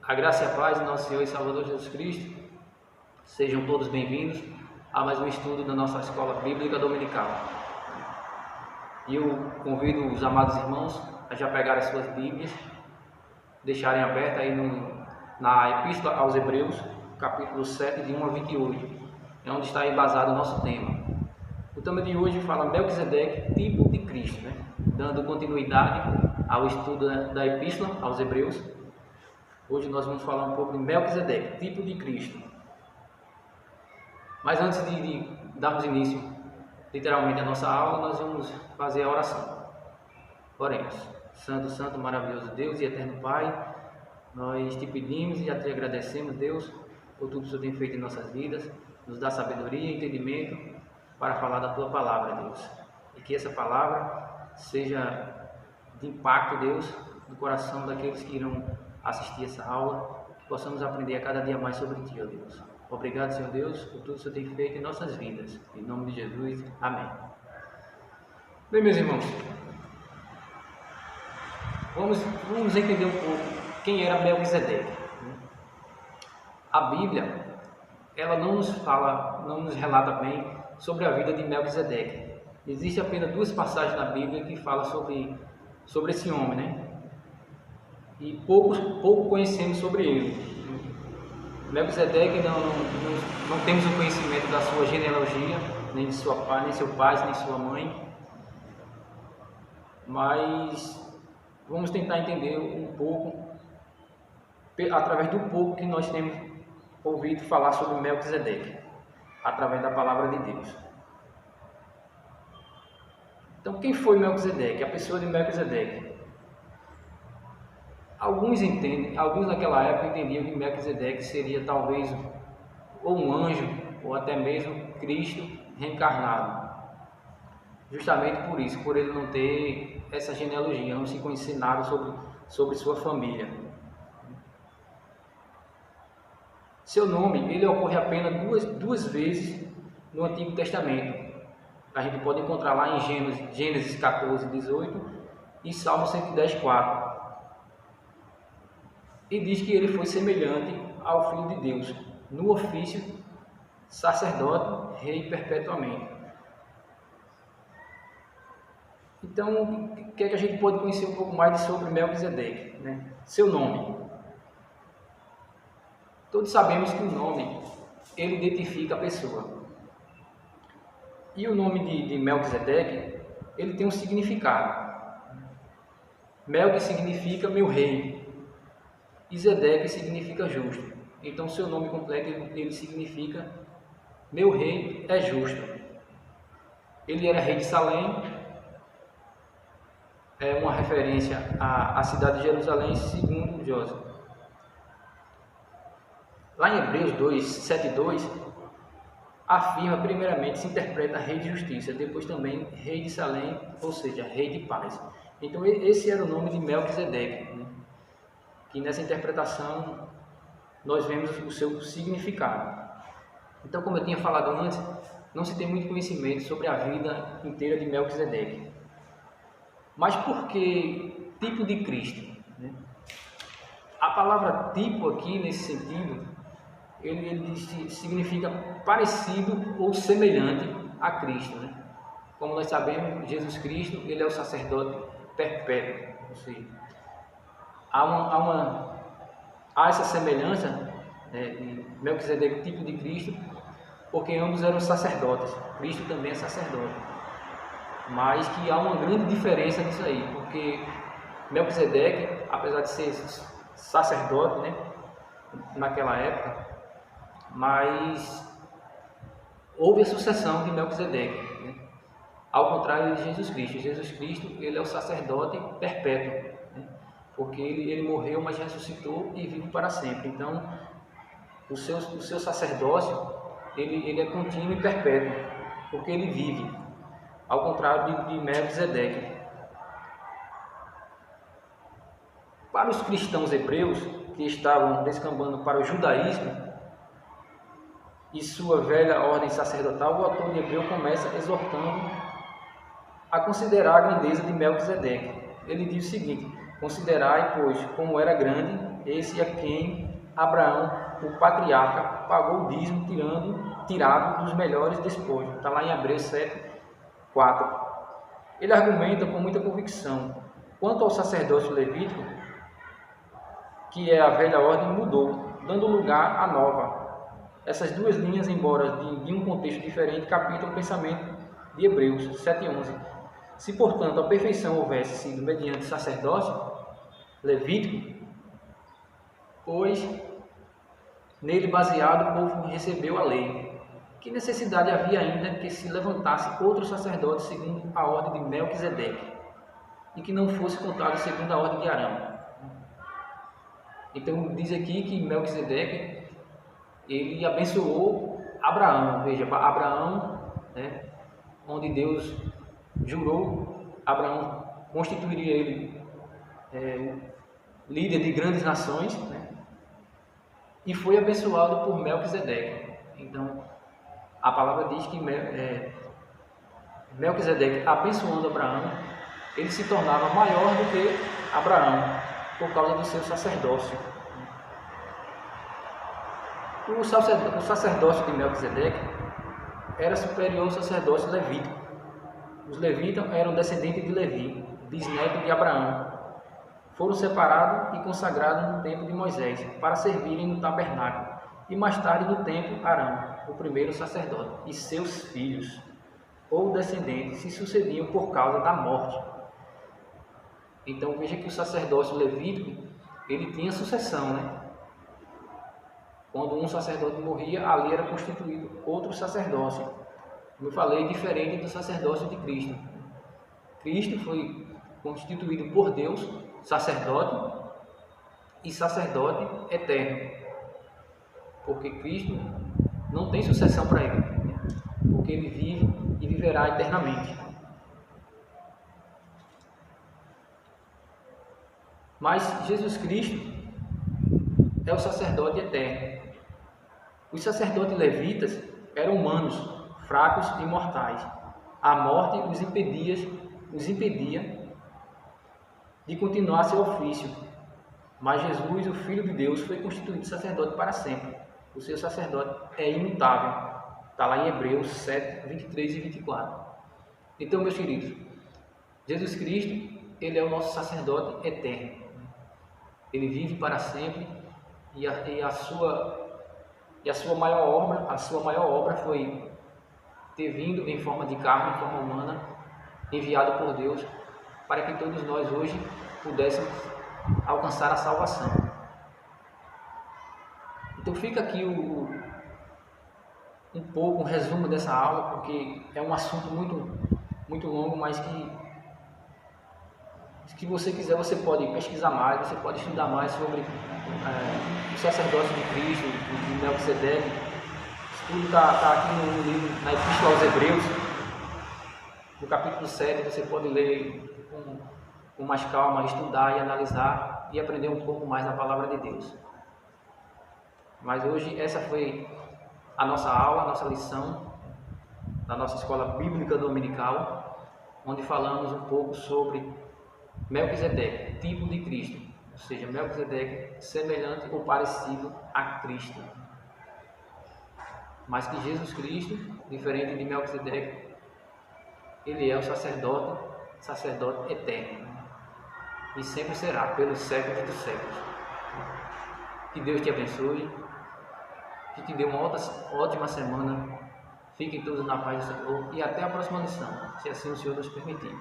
A graça e a paz do nosso Senhor e Salvador Jesus Cristo, sejam todos bem-vindos a mais um estudo da nossa Escola Bíblica Dominical. E eu convido os amados irmãos a já pegarem as suas Bíblias, deixarem aberta aí na Epístola aos Hebreus, capítulo 7, de 1 a 28, é onde está embasado o nosso tema. O tema de hoje fala Melquisedeque, tipo de Cristo, dando continuidade ao estudo da Epístola aos Hebreus. Hoje nós vamos falar um pouco de Melquisedeque, tipo de Cristo. Mas antes de darmos início, literalmente, à nossa aula, nós vamos fazer a oração. Oremos. Santo, santo, maravilhoso Deus e eterno Pai, nós te pedimos e já te agradecemos, Deus, por tudo que o Senhor tem feito em nossas vidas. Nos dá sabedoria e entendimento para falar da Tua Palavra, Deus. E que essa palavra seja de impacto, Deus, no coração daqueles que irão assistir essa aula, que possamos aprender a cada dia mais sobre Ti, ó Deus. Obrigado, Senhor Deus, por tudo que o Senhor tem feito em nossas vidas. Em nome de Jesus, amém. Bem, meus irmãos, vamos entender um pouco quem era Melquisedeque. A Bíblia, ela não nos relata bem sobre a vida de Melquisedeque. Existem apenas duas passagens na Bíblia que falam sobre esse homem, E pouco conhecemos sobre ele. Melquisedeque não temos o conhecimento da sua genealogia, nem de seu pai, nem sua mãe, mas vamos tentar entender um pouco, através do pouco que nós temos ouvido falar sobre Melquisedeque, através da palavra de Deus. Então, quem foi Melquisedeque? A pessoa de Melquisedeque. Alguns naquela época entendiam que Melquisedeque seria talvez ou um anjo, ou até mesmo Cristo reencarnado. Justamente por isso, por ele não ter essa genealogia, não se conhecer nada sobre sua família. Seu nome, ele ocorre apenas duas vezes no Antigo Testamento. A gente pode encontrar lá em Gênesis 14, 18 e Salmo 110, 4. E diz que ele foi semelhante ao Filho de Deus, no ofício, sacerdote, rei perpetuamente. Então, o que é que a gente pode conhecer um pouco mais sobre Melquisedeque? Seu nome. Todos sabemos que o nome, ele identifica a pessoa. E o nome de Melquisedeque, ele tem um significado. Melque significa meu rei. E Zedeque significa justo. Então, seu nome completo, ele significa meu rei é justo. Ele era rei de Salém, é uma referência à cidade de Jerusalém, segundo José. Lá em Hebreus 2, 7 e 2, afirma, primeiramente, se interpreta rei de justiça, depois também rei de Salém, ou seja, rei de paz. Então, esse era o nome de Melquisedeque, que nessa interpretação nós vemos o seu significado. Então, como eu tinha falado antes, não se tem muito conhecimento sobre a vida inteira de Melquisedeque. Mas por que tipo de Cristo? A palavra tipo aqui, nesse sentido, ele significa parecido ou semelhante a Cristo. Como nós sabemos, Jesus Cristo, ele é o sacerdote perpétuo, ou seja, há essa semelhança de Melquisedeque, tipo de Cristo, porque ambos eram sacerdotes. Cristo também é sacerdote. Mas que há uma grande diferença nisso aí, porque Melquisedeque, apesar de ser sacerdote, naquela época, mas houve a sucessão de Melquisedeque, ao contrário de Jesus Cristo. Jesus Cristo, ele é o sacerdote perpétuo, porque ele morreu, mas ressuscitou e vive para sempre. Então, o seu sacerdócio, ele é contínuo e perpétuo, porque ele vive, ao contrário de Melquisedeque. Para os cristãos hebreus, que estavam descambando para o judaísmo e sua velha ordem sacerdotal, o autor de Hebreu começa exortando a considerar a grandeza de Melquisedeque. Ele diz o seguinte: Considerai, pois, como era grande, esse a quem Abraão, o patriarca, pagou o dízimo tirado dos melhores despojos. Está lá em Hebreus 7, 4. Ele argumenta com muita convicção. Quanto ao sacerdócio levítico, que é a velha ordem, mudou, dando lugar à nova. Essas duas linhas, embora de um contexto diferente, captam o pensamento de Hebreus 7:11. Se, portanto, a perfeição houvesse sido mediante sacerdócio levítico, pois nele baseado o povo recebeu a lei. Que necessidade havia ainda que se levantasse outro sacerdote segundo a ordem de Melquisedeque, e que não fosse contado segundo a ordem de Arão? Então diz aqui que Melquisedeque, ele abençoou Abraão. Veja, Abraão, né, onde Deus jurou, Abraão constituiria ele líder de grandes nações, né, e foi abençoado por Melquisedeque. Então a palavra diz que Melquisedeque, abençoando Abraão, ele se tornava maior do que Abraão, por causa do seu sacerdócio. O sacerdócio de Melquisedeque era superior ao sacerdócio levítico. Os levitas eram descendentes de Levi, bisneto de Abraão. Foram separados e consagrados no tempo de Moisés, para servirem no tabernáculo, e mais tarde no templo Arão, o primeiro sacerdote, e seus filhos ou descendentes se sucediam por causa da morte. Então veja que o sacerdócio levítico, ele tinha sucessão, né? Quando um sacerdote morria, ali era constituído outro sacerdócio. Como eu falei, diferente do sacerdócio de Cristo. Cristo foi constituído por Deus, sacerdote e sacerdote eterno. Porque Cristo não tem sucessão para ele, porque ele vive e viverá eternamente. Mas Jesus Cristo é o sacerdote eterno. Os sacerdotes levitas eram humanos, fracos e mortais. A morte os impedia de continuar seu ofício. Mas Jesus, o Filho de Deus, foi constituído sacerdote para sempre. O seu sacerdote é imutável. Está lá em Hebreus 7, 23 e 24. Então, meus queridos, Jesus Cristo, ele é o nosso sacerdote eterno. Ele vive para sempre e a sua maior obra foi ter vindo em forma de carne, em forma humana, enviado por Deus, para que todos nós hoje pudéssemos alcançar a salvação. Então fica aqui um resumo dessa aula, porque é um assunto muito longo, mas que, se você quiser, você pode pesquisar mais, você pode estudar mais sobre o sacerdócio de Cristo, de Melquisedeque. Isso tudo está aqui no livro, na Epístola aos Hebreus, no capítulo 7, você pode ler com mais calma, estudar e analisar e aprender um pouco mais da palavra de Deus. Mas hoje essa foi a nossa aula, a nossa lição da nossa escola bíblica dominical, onde falamos um pouco sobre Melquisedeque, tipo de Cristo, ou seja, Melquisedeque semelhante ou parecido a Cristo. Mas que Jesus Cristo, diferente de Melquisedeque, ele é o sacerdote eterno, e sempre será, pelos séculos dos séculos. Que Deus te abençoe, que te dê uma ótima semana. Fiquem todos na paz do Senhor e até a próxima lição, se assim o Senhor nos permitir.